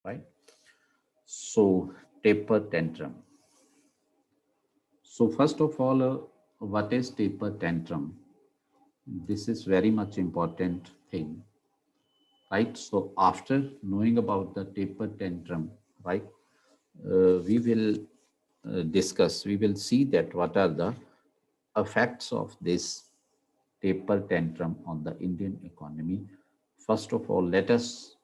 right? So taper tantrum. So first of all, what is taper tantrum? This is very much important thing, right? So after knowing about the taper tantrum, right, we will we will see that what are the effects of this taper tantrum on the Indian economy. First of all, let us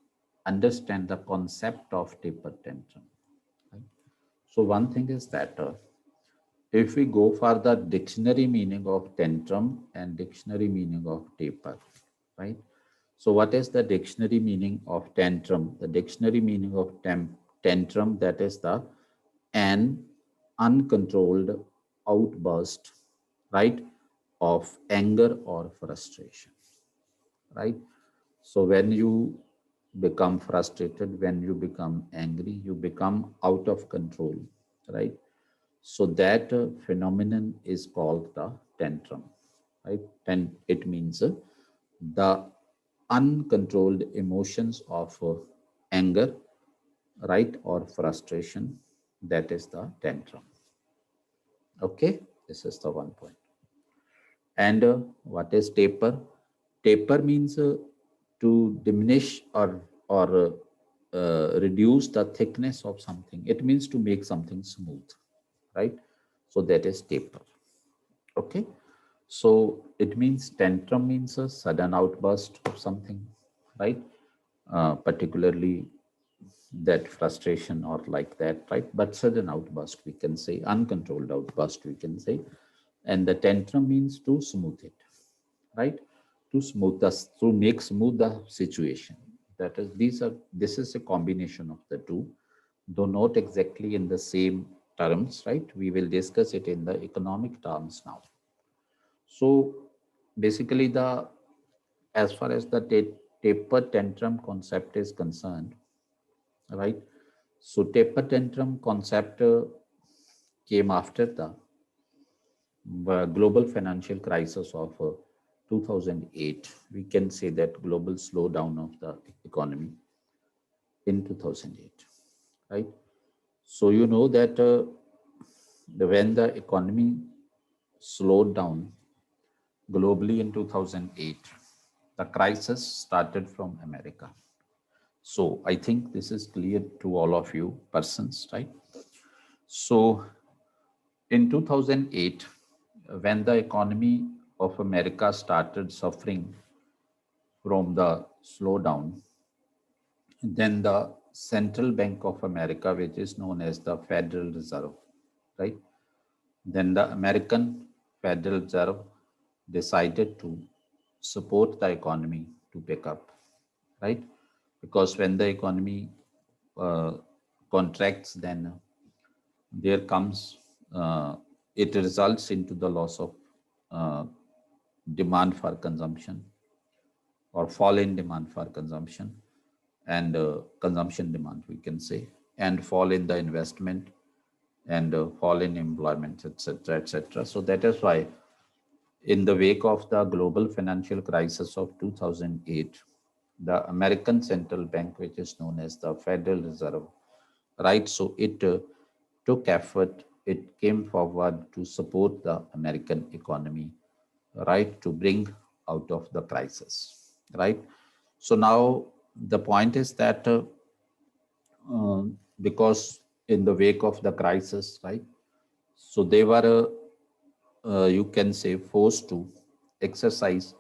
understand the concept of taper tantrum. Right? So one thing is that if we go for the dictionary meaning of tantrum and dictionary meaning of taper, right? So what is the dictionary meaning of tantrum? The dictionary meaning of tantrum, that is the an uncontrolled outburst, right, of anger or frustration, right? So when you become frustrated, when you become angry, you become out of control, right? So that phenomenon is called the tantrum, right? And it means the uncontrolled emotions of anger, right, or frustration. That is the tantrum. Okay, this is the one point. And what is taper? Taper means to diminish or reduce the thickness of something. It means to make something smooth, right? So that is taper. Okay. So it means tantrum means a sudden outburst of something, right? Particularly that frustration or like that, right? But sudden outburst, we can say, uncontrolled outburst, we can say. And the tantrum means to smooth it, right? To smooth us, to make smooth the situation. That is, this is a combination of the two, though not exactly in the same terms, right? We will discuss it in the economic terms now. So basically, the as far as the taper tantrum concept is concerned, right? So taper tantrum concept came after the global financial crisis of 2008. We can say that global slowdown of the economy in 2008, right? So you know that when the economy slowed down globally in 2008, the crisis started from America. So I think this is clear to all of you persons, right? So in 2008, when the economy of America started suffering from the slowdown, then the Central Bank of America, which is known as the Federal Reserve, right? Then the American Federal Reserve decided to support the economy to pick up, right? Because when the economy uh, contracts, then there comes it results into the loss of uh, demand for consumption or fall in demand for consumption and consumption demand, we can say, and fall in the investment and fall in employment, etc., etc. So that is why, in the wake of the global financial crisis of 2008, the American Central Bank, which is known as the Federal Reserve, right? So it took effort, it came forward to support the American economy, right, to bring out of the crisis, right? So now the point is that because in the wake of the crisis, right, so they were, you can say, forced to exercise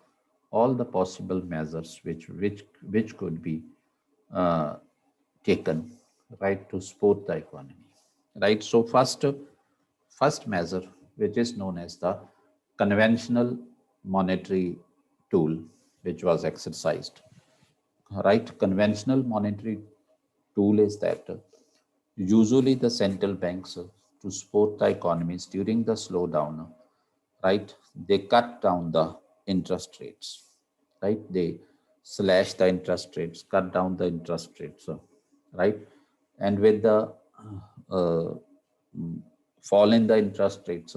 all the possible measures which could be uh, taken, right, to support the economy, right? So first measure, which is known as the conventional monetary tool, which was exercised, right? Conventional monetary tool is that usually the central banks to support the economies during the slowdown, right? They cut down the interest rates, right? They slash the interest rates, cut down the interest rates, right? And with the uh, fall in the interest rates,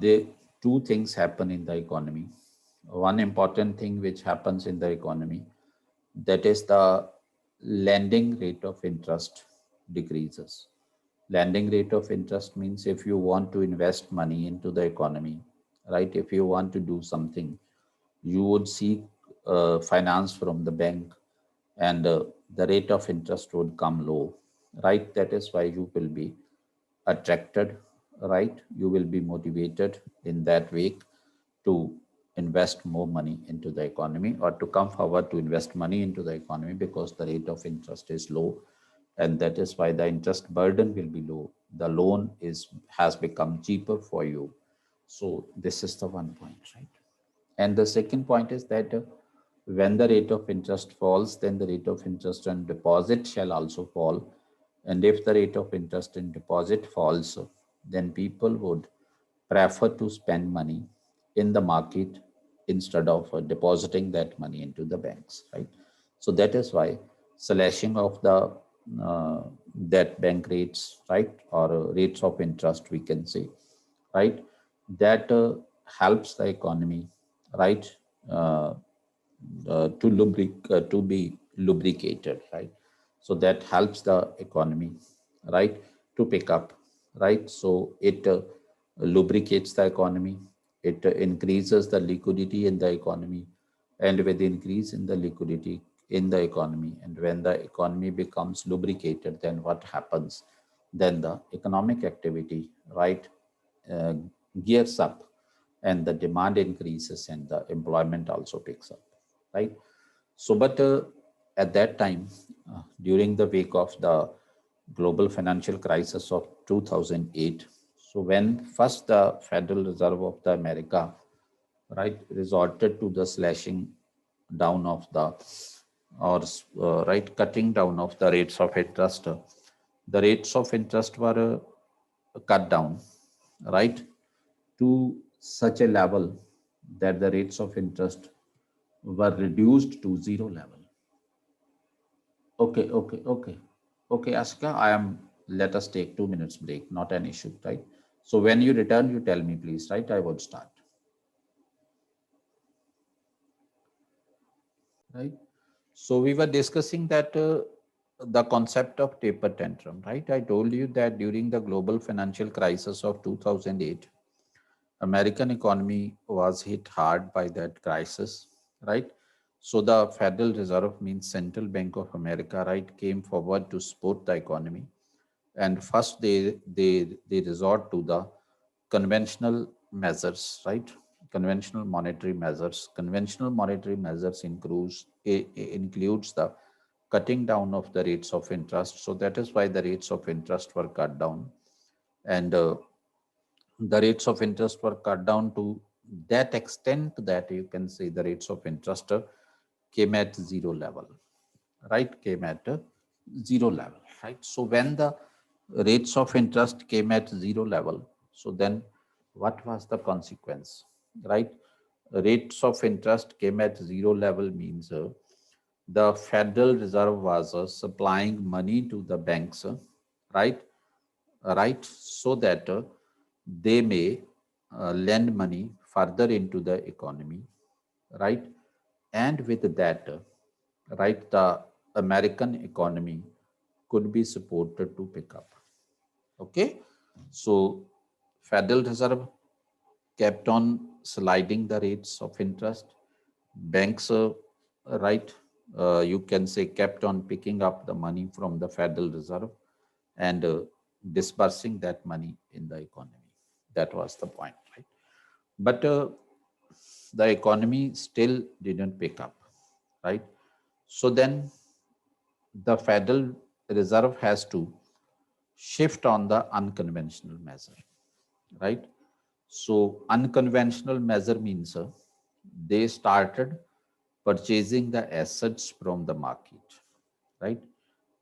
they two things happen in the economy. One important thing which happens in the economy, that is the lending rate of interest decreases. Lending rate of interest means if you want to invest money into the economy, right? If you want to do something, you would seek finance from the bank, and the rate of interest would come low, right? That is why you will be attracted, right? You will be motivated in that way to invest more money into the economy, or to come forward to invest money into the economy, because the rate of interest is low, and that is why the interest burden will be low. The loan has become cheaper for you. So this is the one point, right? And the second point is that when the rate of interest falls, then the rate of interest on deposit shall also fall. And if the rate of interest in deposit falls, then people would prefer to spend money in the market instead of depositing that money into the banks, right? So that is why slashing of the uh, that bank rates, right, or rates of interest, we can say, right, that helps the economy, right, uh, to be lubricated, right? So that helps the economy, right, to pick up, right? So it lubricates the economy. It increases the liquidity in the economy, and with increase in the liquidity in the economy, and when the economy becomes lubricated, then what happens? Then the economic activity, right, uh, gears up, and the demand increases, and the employment also picks up, right? So, but at that time, during the wake of the global financial crisis of 2008, so when first the Federal Reserve of the America, right, resorted to the slashing down of the, or right, cutting down of the rates of interest, the rates of interest were cut down, right, to such a level that the rates of interest were reduced to zero level. Okay, okay, okay. Okay, Aska, let us take 2 minutes break, not an issue, right? So when you return, you tell me, please, right? I would start, right? So we were discussing that the concept of taper tantrum, right? I told you that during the global financial crisis of 2008, American economy was hit hard by that crisis, right? So the Federal Reserve, means Central Bank of America, right, came forward to support the economy. And first they resort to the conventional measures, right? Conventional monetary measures. Conventional monetary measures includes the cutting down of the rates of interest. So that is why the rates of interest were cut down, and the rates of interest were cut down to that extent that you can say the rates of interest came at zero level, right? Came at zero level, right? So when the rates of interest came at zero level, so then what was the consequence, right? Rates of interest came at zero level means the Federal Reserve was supplying money to the banks, right? Right, so that they may lend money further into the economy, right? And with that, right, the American economy could be supported to pick up. Okay, so Federal Reserve kept on sliding the rates of interest. Banks, right, you can say, kept on picking up the money from the Federal Reserve, and disbursing that money in the economy. That was the point, right? But the economy still didn't pick up, right? So then the Federal Reserve has to shift on the unconventional measure, right? So unconventional measure means they started purchasing the assets from the market, right?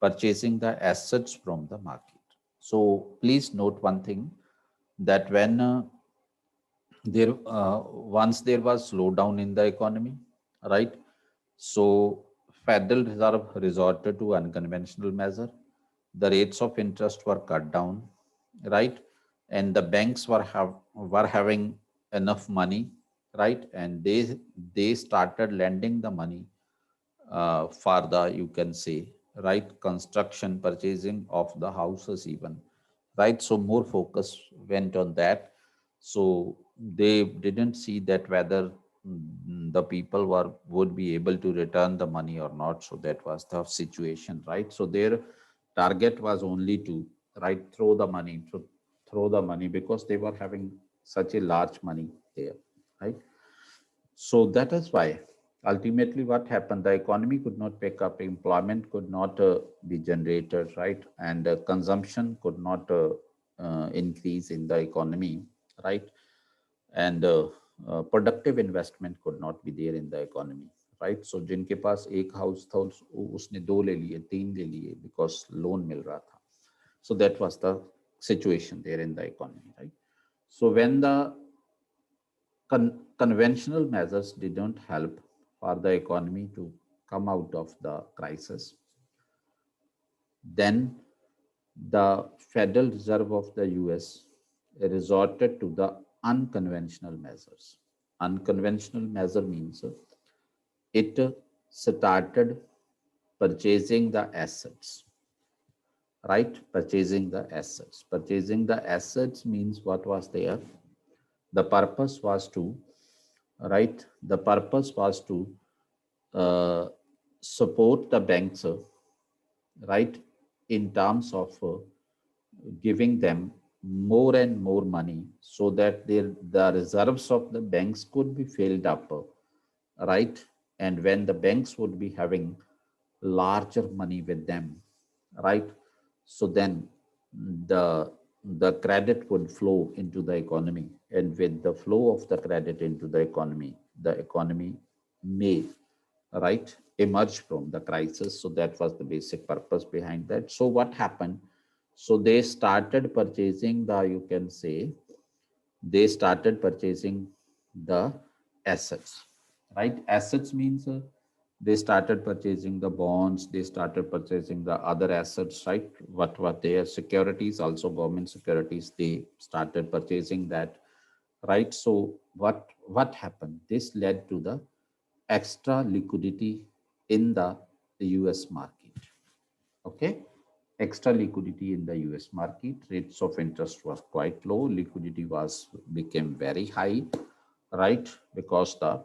Purchasing the assets from the market. So please note one thing, that when there once there was slowdown in the economy, right? So Federal Reserve resorted to unconventional measure. The rates of interest were cut down, right? And the banks were having enough money, right? And they started lending the money for the, you can say, right? Construction, purchasing of the houses even, right? So more focus went on that. So they didn't see that whether the people would be able to return the money or not. So that was the situation, right? So their target was only to, right, throw the money because they were having such a large money there, right? So that is why ultimately what happened, the economy could not pick up, employment could not be generated, right? And consumption could not increase in the economy, right? And productive investment could not be there in the economy, right? So जिनके पास एक house था उसने दो ले लिए, तीन ले लिए because loan मिल रहा था. So that was the situation there in the economy, right? So when the conventional measures didn't help for the economy to come out of the crisis, then the Federal Reserve of the US resorted to the unconventional measures. Unconventional measure means it started purchasing the assets, right? Purchasing the assets. Purchasing the assets means what was there? The purpose was to, right? The purpose was to uh, support the banks, right, in terms of giving them more and more money so that the reserves of the banks could be filled up, right? And when the banks would be having larger money with them, right? So then the the credit would flow into the economy, and with the flow of the credit into the economy may, right, emerge from the crisis. So that was the basic purpose behind that. So what happened? So they started purchasing the, you can say, they started purchasing the assets, right? Assets means they started purchasing the bonds, they started purchasing the other assets, right? What their securities, also government securities, they started purchasing that, right? So what happened? This led to the extra liquidity in the US market. Okay, extra liquidity in the US market. Rates of interest was quite low. Liquidity was became very high, right? Because the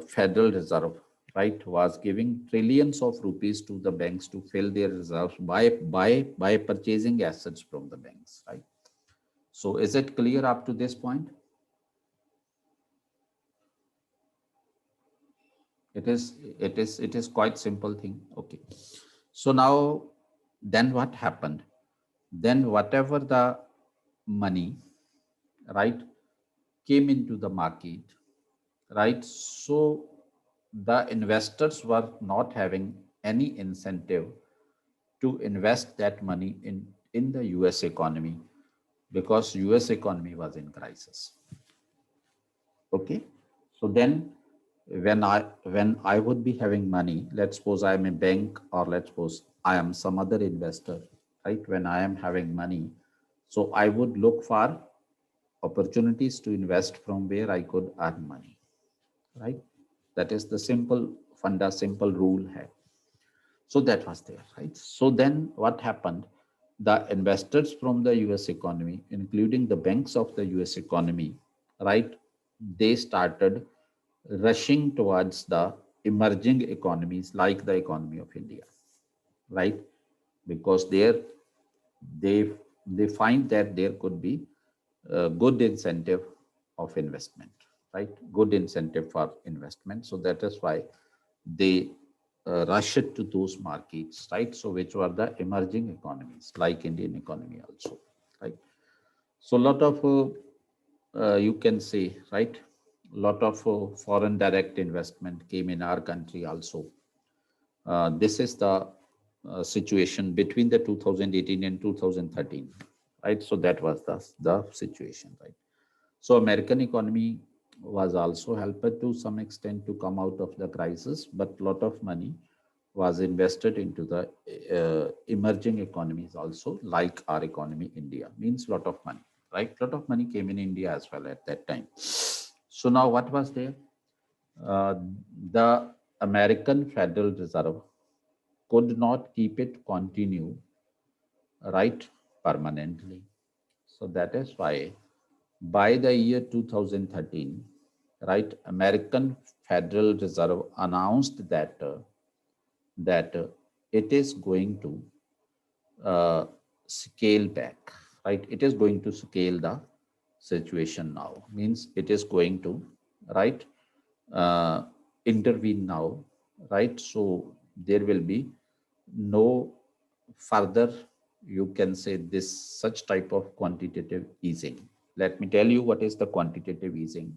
Federal Reserve, right, was giving trillions of rupees to the banks to fill their reserves by purchasing assets from the banks, right? So is it clear up to this point? It is quite simple thing. Okay. So now then what happened? Then whatever the money, right, came into the market, right? So the investors were not having any incentive to invest that money in the US economy because US economy was in crisis. Okay. So then when I would be having money, let's suppose I am a bank or let's suppose I am some other investor, right? When I am having money, so I would look for opportunities to invest from where I could earn money, right? That is the simple funda, simple rule hai. So that was there, right? So then what happened? The investors from the US economy, including the banks of the US economy, right? They started rushing towards the emerging economies like the economy of India, right? Because there they they find that there could be a good incentive of investment, right? Good incentive for investment. So that is why they rush it to those markets, right? So which were the emerging economies like Indian economy also, right? So a lot of you can say, right, a lot of foreign direct investment came in our country also. This is the situation between the 2018 and 2013, right? So that was the situation, right? So American economy was also helped to some extent to come out of the crisis, but lot of money was invested into the emerging economies also, like our economy, India, means lot of money, right? Lot of money came in India as well at that time. So now what was there? Uh, the American Federal Reserve, could not keep it continue, right, permanently. So that is why by the year 2013, right, American Federal Reserve announced that it is going to scale back, right? It is going to scale the situation now. Means it is going to, right, uh, intervene now, right? So there will be no further, you can say, this such type of quantitative easing. Let me tell you what is the quantitative easing.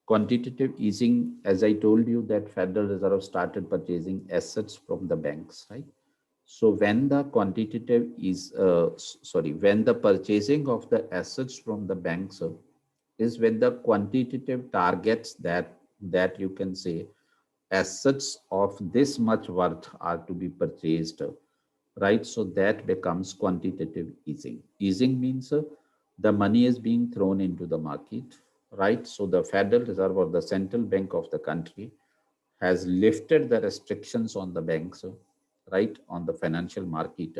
Quantitative easing, as I told you, that Federal Reserve started purchasing assets from the banks, right? So when the quantitative is, when the purchasing of the assets from the banks is when the quantitative targets that you can say assets of this much worth are to be purchased, right? So that becomes quantitative easing. Easing means the money is being thrown into the market, right? So the Federal Reserve or the central bank of the country has lifted the restrictions on the banks, right, on the financial market.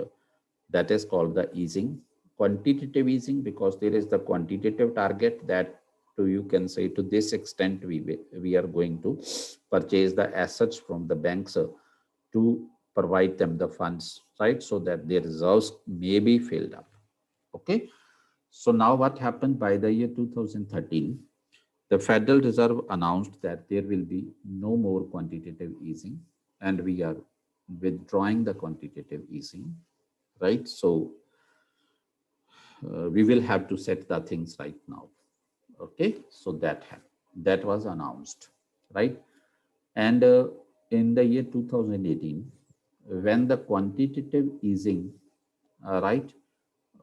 That is called the easing. Quantitative easing, because there is the quantitative target that to you can say to this extent we are going to purchase the assets from the banks to provide them the funds, right, so that their reserves may be filled up. Okay. So now what happened by the year 2013, the Federal Reserve announced that there will be no more quantitative easing and we are withdrawing the quantitative easing, right? So we will have to set the things right now. Okay, so that was announced, right? And in the year 2018, when the quantitative easing, right,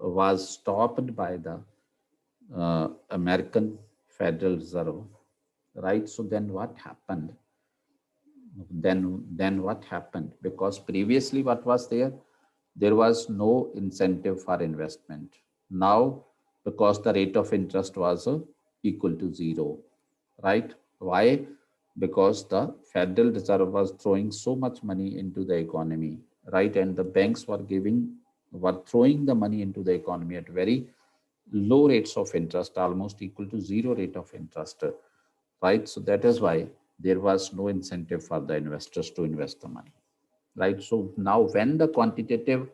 was stopped by the American Federal Reserve, right? So then what happened? Then what happened? Because previously what was there? There was no incentive for investment. Now, because the rate of interest was equal to zero, right? Why? Because the Federal Reserve was throwing so much money into the economy, right? And the banks were throwing the money into the economy at very low rates of interest, almost equal to zero rate of interest, right? So that is why there was no incentive for the investors to invest the money, right? So now when the quantitative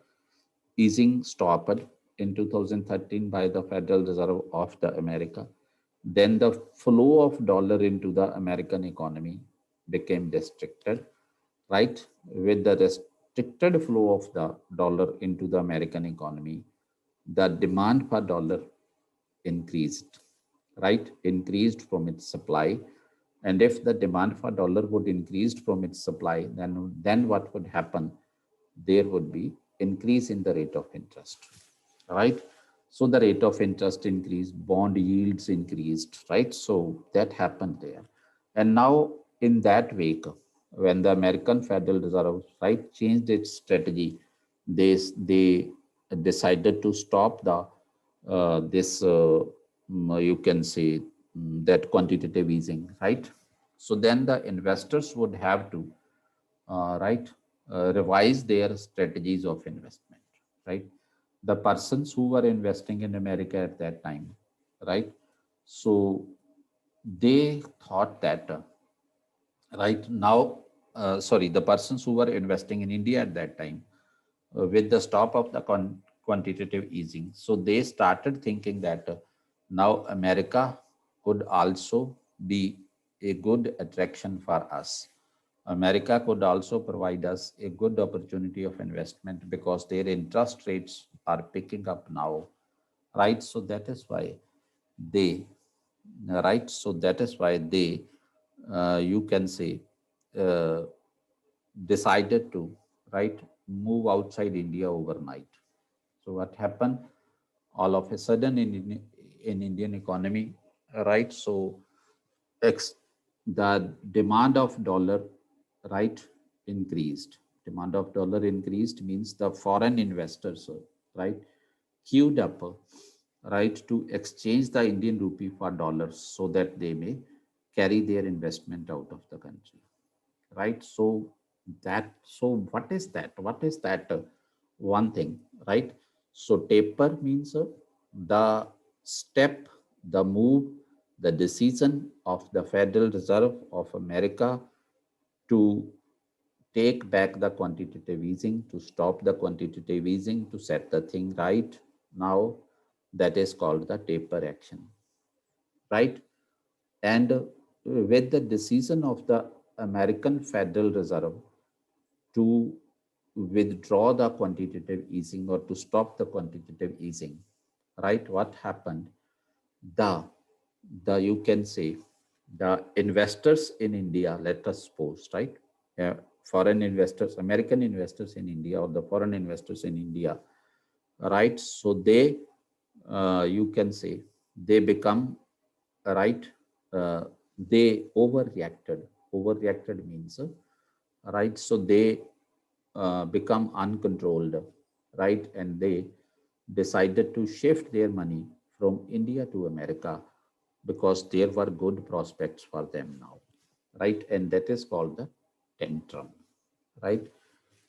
easing stopped in 2013 by the Federal Reserve of the America, then the flow of dollar into the American economy became restricted, right? With the restricted flow of the dollar into the American economy, the demand for dollar increased, right? Increased from its supply. And if the demand for dollar would increase from its supply, then what would happen? There would be increase in the rate of interest, right? So the rate of interest increased, bond yields increased, right? So that happened there. And now in that wake, when the American Federal Reserve, right, changed its strategy, they decided to stop the this you can say that quantitative easing, right? So then the investors would have to right, revise their strategies of investment, right? The persons who were investing in America at that time, right? So they thought that, right now, the persons who were investing in India at that time, with the stop of the quantitative easing, so they started thinking that now America could also be a good attraction for us. America could also provide us a good opportunity of investment because their interest rates are picking up now, right? So that is why they, right? So that is why they, you can say, uh, decided to, right, move outside India overnight. So what happened? All of a sudden in Indian economy, right? So ex, the demand of dollar, right, increased. Demand of dollar increased means the foreign investors, right, queued up, right, to exchange the Indian rupee for dollars so that they may carry their investment out of the country, right? So That, so what is that? What is that one thing, right? So taper means the step, the move, the decision of the Federal Reserve of America to take back the quantitative easing, to stop the quantitative easing, to set the thing right. Now that is called the taper action, right? And with the decision of the American Federal Reserve to withdraw the quantitative easing or to stop the quantitative easing, right? What happened? The you can say the investors in India, let us suppose, right? Uh, Foreign investors, American investors in India, or the foreign investors in India, right? So they, you can say, they become, right? Uh, they overreacted. Overreacted means, right? So they become uncontrolled, right? And they decided to shift their money from India to America because there were good prospects for them now, right? And that is called the tantrum, right?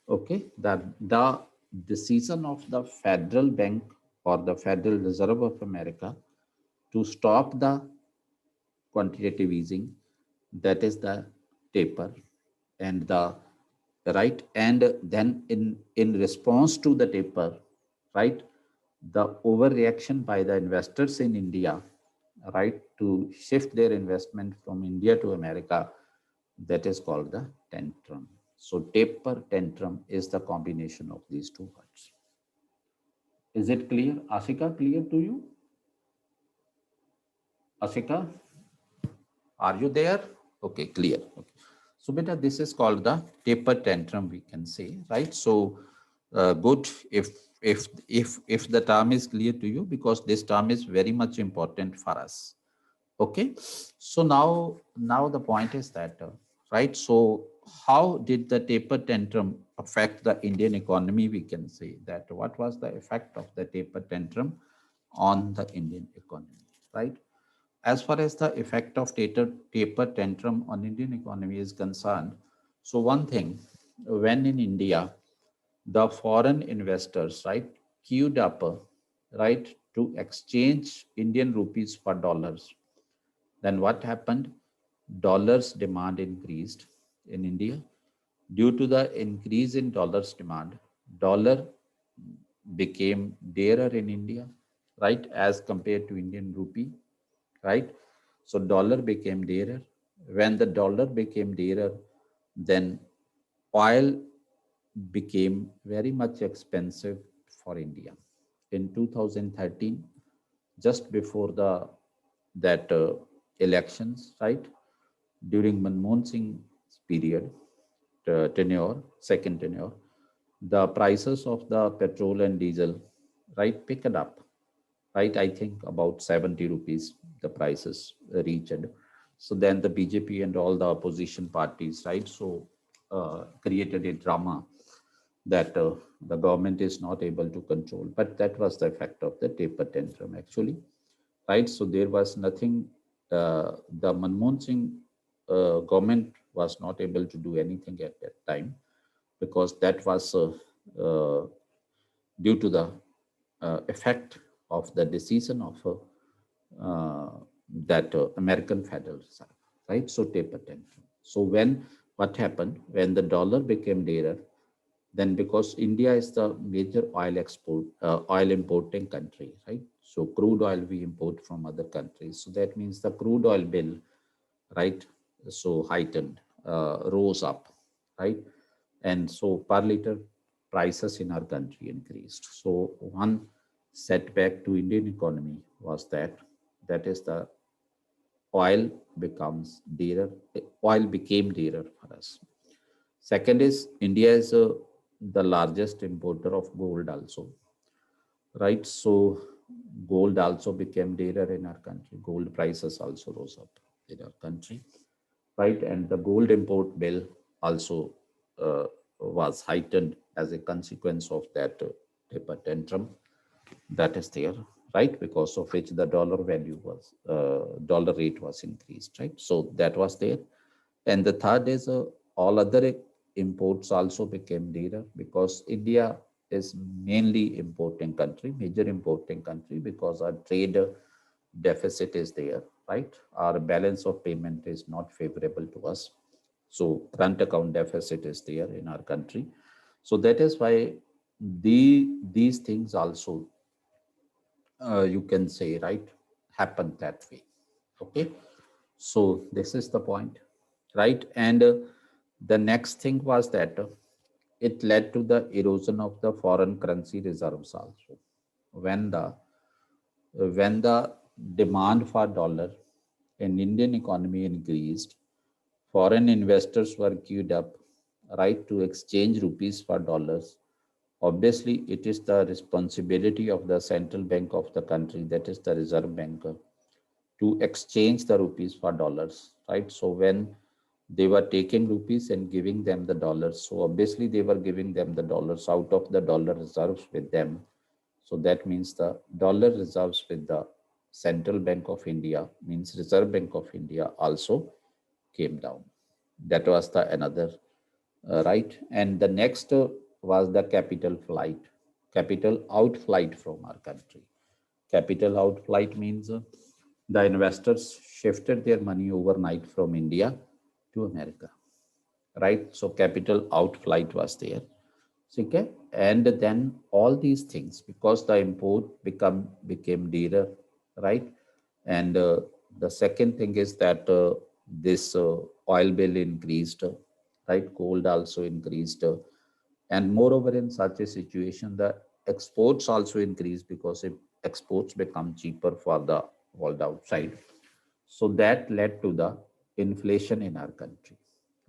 Okay, the decision of the Federal Bank or the Federal Reserve of America to stop the quantitative easing, that is the taper, and the right, and then in response to the taper, right, the overreaction by the investors in India, right, to shift their investment from India to America, that is called the tantrum. So taper, tantrum is the combination of these two words. Is it clear, Asika? Clear to you, Asika? Are you there? Okay, clear. Okay. So, beta, this is called the taper tantrum, we can say, right? So, good if the term is clear to you, because this term is very much important for us. Okay. So now the point is that, right? So, how did the taper tantrum affect the Indian economy? We can say that what was the effect of the taper tantrum on the Indian economy, right? As far as the effect of taper tantrum on Indian economy is concerned, so one thing, when in India, the foreign investors, right, queued up, right, to exchange Indian rupees for dollars, then what happened? Dollars demand increased in India. Due to the increase in dollars demand, dollar became dearer in India, right, as compared to Indian rupee, right? So dollar became dearer. When the dollar became dearer, then oil became very much expensive for India. In 2013, just before the that elections, right? During Manmohan Singh's period, tenure, second tenure, the prices of the petrol and diesel, right, picked up, right? I think about 70 rupees the prices reached. So then the BJP and all the opposition parties, right, so created a drama that the government is not able to control. But that was the effect of the taper tantrum, actually, right? So there was nothing, the Manmohan Singh government was not able to do anything at that time, because that was uh, due to the effect of the decision of that American Federal Reserve, right? So taper tantrum. So when what happened when the dollar became dearer, then because India is the major oil importing country, right? So crude oil we import from other countries. So that means the crude oil bill, right? So heightened, rose up, right? And so per liter prices in our country increased. So one setback to Indian economy was that is the oil becomes dearer, oil became dearer for us. Second is India is the largest importer of gold also, right? So gold also became dearer in our country. Gold prices also rose up in our country, right? And the gold import bill also was heightened as a consequence of that taper tantrum that is there, right? Because of which the dollar value was, dollar rate was increased, right? So that was there. And the third is all other imports also became dearer because India is mainly importing country, major importing country, because our trade deficit is there, right? Our balance of payment is not favorable to us. So current account deficit is there in our country. So that is why these things also, you can say, right, happen that way. Okay. So this is the point, right? And the next thing was that it led to the erosion of the foreign currency reserves also. When the demand for dollar in Indian economy increased, foreign investors were queued up, right, to exchange rupees for dollars. Obviously, it is the responsibility of the central bank of the country, that is the Reserve Bank, to exchange the rupees for dollars, right? So when they were taking rupees and giving them the dollars, so obviously they were giving them the dollars out of the dollar reserves with them. So that means the dollar reserves with the Central Bank of India, means Reserve Bank of India, also came down. That was the another, right. And the next was the capital outflight from our country. Capital outflight means the investors shifted their money overnight from India to America, right? So capital outflight was there. Okay, and then all these things, because the import became dearer, right? And the second thing is that this oil bill increased, right? Gold also increased, and moreover, in such a situation, the exports also increase, because if exports become cheaper for the world outside, so that led to the inflation in our country,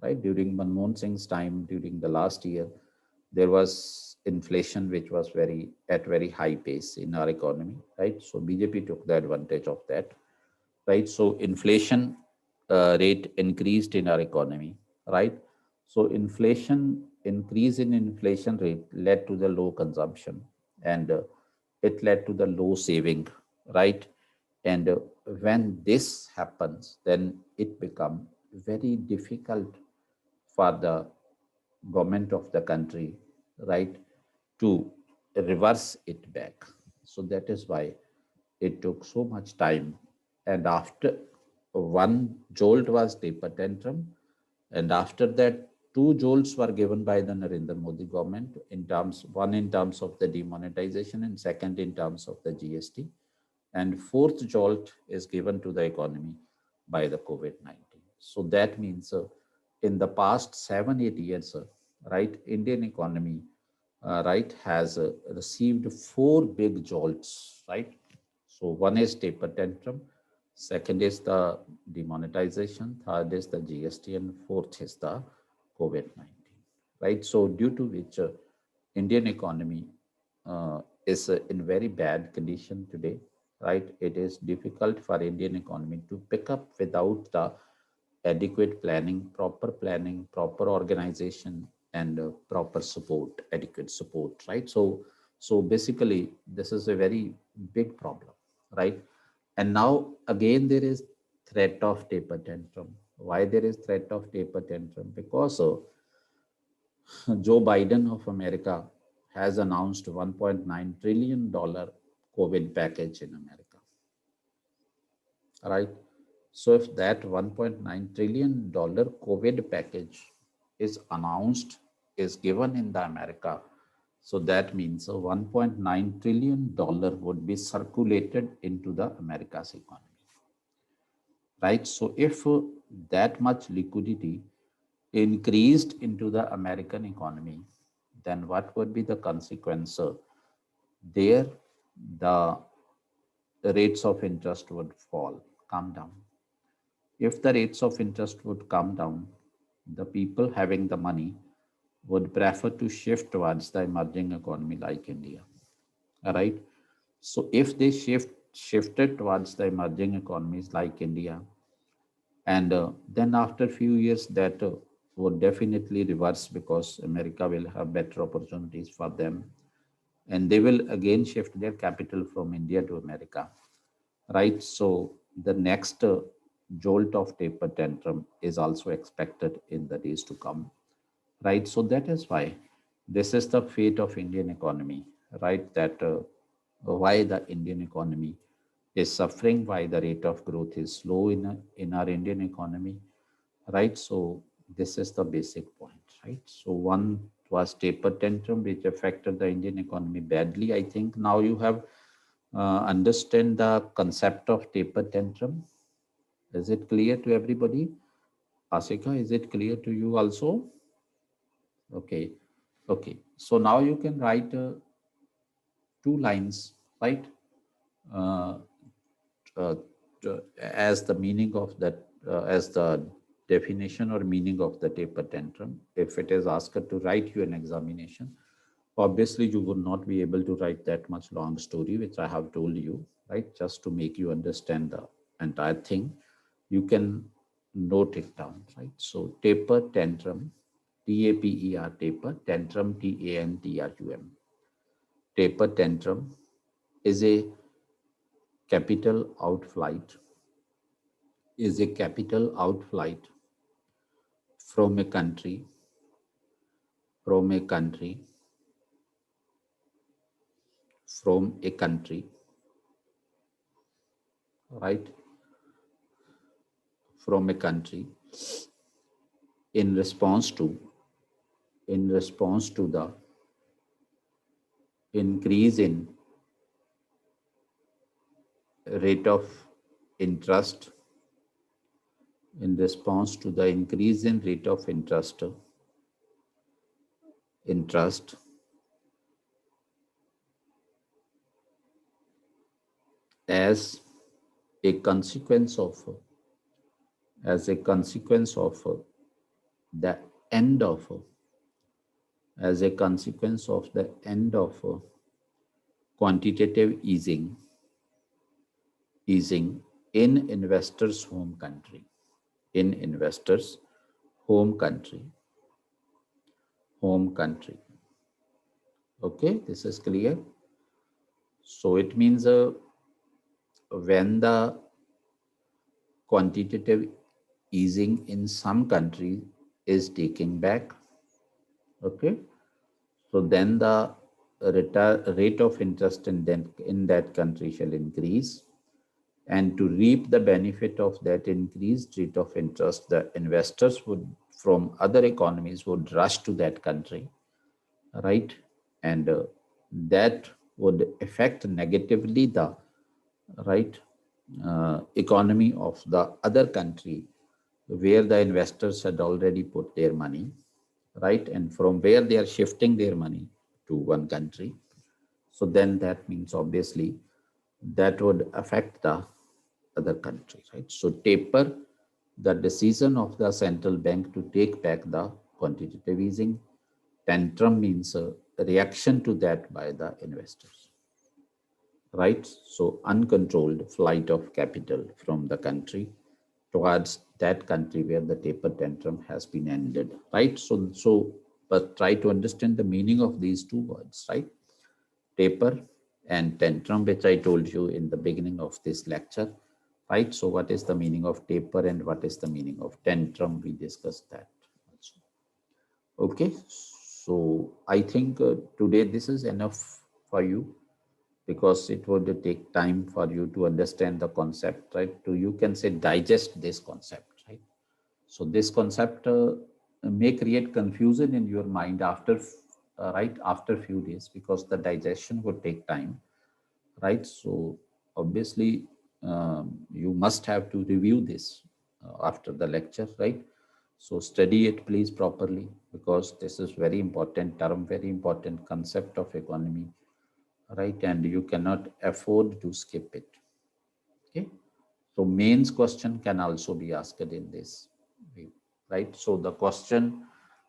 right? During Manmohan Singh's time, during the last year, there was inflation which was very high pace in our economy, right? So BJP took the advantage of that, right? So inflation rate increased in our economy, right? So increase in inflation rate led to the low consumption, and it led to the low saving, right? And when this happens, then it becomes very difficult for the government of the country, right, to reverse it back. So that is why it took so much time. And after one jolt was taper tantrum, and after that, two jolts were given by the Narendra Modi government, in terms, one in terms of the demonetization and second in terms of the GST. And fourth jolt is given to the economy by the COVID-19. So that means in the past 7 8 years, right, Indian economy, right, has received four big jolts, right? So one is taper tantrum, second is the demonetization, third is the GST, and fourth is the COVID-19, right? So due to which Indian economy is in very bad condition today, right? It is difficult for Indian economy to pick up without the adequate planning, proper organization, and proper support, adequate support, right? So basically, this is a very big problem, right? And now again there is threat of taper tantrum. Why there is threat of taper tantrum? Because Joe Biden of America has announced $1.9 trillion COVID package in America, right? So if that $1.9 trillion COVID package is announced, is given in the America, so that means a $1.9 trillion would be circulated into the America's economy, right? So if that much liquidity increased into the American economy, then what would be the consequence? There, the rates of interest would fall, come down. If the rates of interest would come down, the people having the money would prefer to shift towards the emerging economy like India. All right. So if they shifted towards the emerging economies like India, and then after a few years that would definitely reverse, because America will have better opportunities for them, and they will again shift their capital from India to America, right? So the next jolt of taper tantrum is also expected in the days to come, right? So that is why this is the fate of Indian economy, right? That why the Indian economy is suffering, why the rate of growth is slow in our Indian economy, right? So this is the basic point, right? So one was taper tantrum, which affected the Indian economy badly. I think now you have understand the concept of taper tantrum. Is it clear to everybody? Asika, is it clear to you also? Okay. Okay. So now you can write two lines, right? Uh, uh, as the meaning of that, as the definition or meaning of the taper tantrum. If it is asked to write you an examination, obviously you would not be able to write that much long story, which I have told you, right? Just to make you understand the entire thing, you can note it down, right? So taper tantrum, TAPER, taper, tantrum, TANTRUM. Taper tantrum is a capital outflight, is a capital outflight from a country, from a country, from a country, right? From a country in response to, in response to the increase in rate of interest, in response to the increase in rate of interest as a consequence of, as a consequence of the end of, as a consequence of the end of quantitative easing in investors' home country, in investors' home country, home country. Okay, this is clear. So it means when the quantitative easing in some country is taking back, okay, so then the rate of interest in that country shall increase, and to reap the benefit of that increased rate of interest, the investors would from other economies would rush to that country, right? And that would affect negatively the, right, economy of the other country where the investors had already put their money, right? And from where they are shifting their money to one country. So then that means obviously that would affect the other country, right? So taper, the decision of the central bank to take back the quantitative easing. Tantrum means a reaction to that by the investors, right? So uncontrolled flight of capital from the country towards that country where the taper tantrum has been ended, right? But try to understand the meaning of these two words, right? Taper and tantrum, which I told you in the beginning of this lecture, right? So what is the meaning of taper and what is the meaning of tantrum? We discussed that also. Okay, so I think today this is enough for you, because it would take time for you to understand the concept, right? To, you can say, digest this concept, right? So this concept may create confusion in your mind after, right, after few days, because the digestion would take time, right? So obviously you must have to review this after the lecture, right? So study it please properly, because this is very important term, very important concept of economy, right? And you cannot afford to skip it. Okay. So mains question can also be asked in this, right? So the question,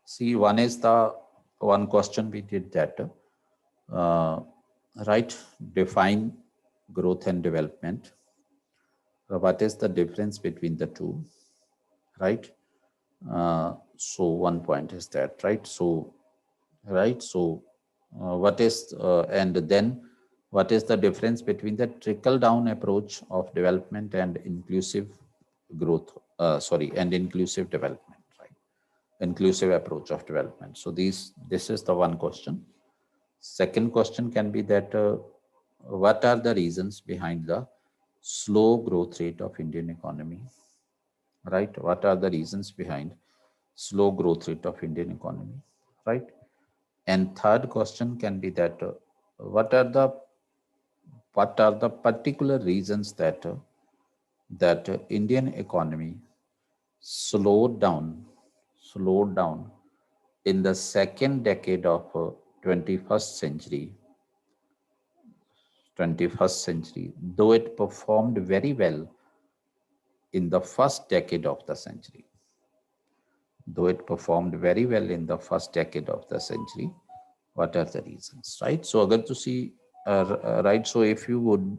see, one is the one question we did that, uh, right? Define growth and development. What is the difference between the two, right? So one point is that, right? So, right? So what is, and then what is the difference between the trickle down approach of development and inclusive growth, and inclusive development, right? inclusive approach of development. So this is the one question. Second question can be that what are the reasons behind the slow growth rate of Indian economy, right? What are the reasons behind slow growth rate of Indian economy, right? And third question can be that what are the particular reasons that Indian economy slowed down slowed down in the second decade of 21st century 21st century, though it performed very well in the first decade of the century. Though it performed very well in the first decade of the century, what are the reasons, right? So, agar to see, right, so if you would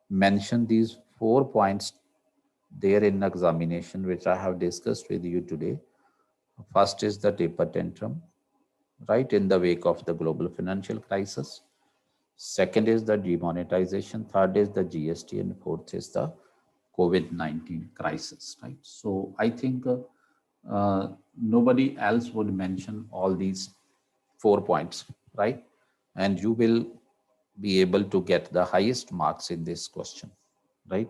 mention these 4 points there in examination, which I have discussed with you today. First is the taper tantrum, right, in the wake of the global financial crisis. Second is the demonetization. Third is the GST, and fourth is the COVID-19 crisis, right? So I think nobody else would mention all these 4 points, right? And you will be able to get the highest marks in this question, right?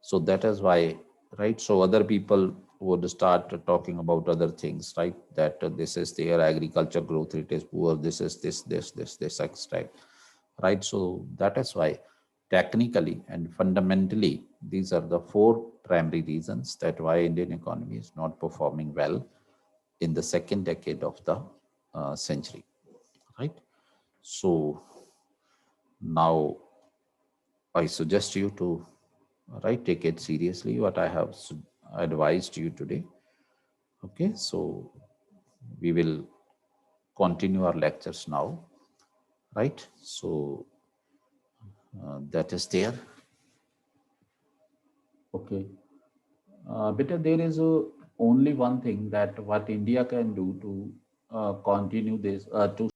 So that is why, right? So other people would start talking about other things, right? That this is their agriculture growth rate is poor, this is this extract, right? So that is why technically and fundamentally, these are the four primary reasons that why Indian economy is not performing well in the second decade of the century, right? So now I suggest you to, right, take it seriously what I have advised you today. Okay, so we will continue our lectures now, right? So that is there. Okay. But there is only one thing that what India can do to continue this, to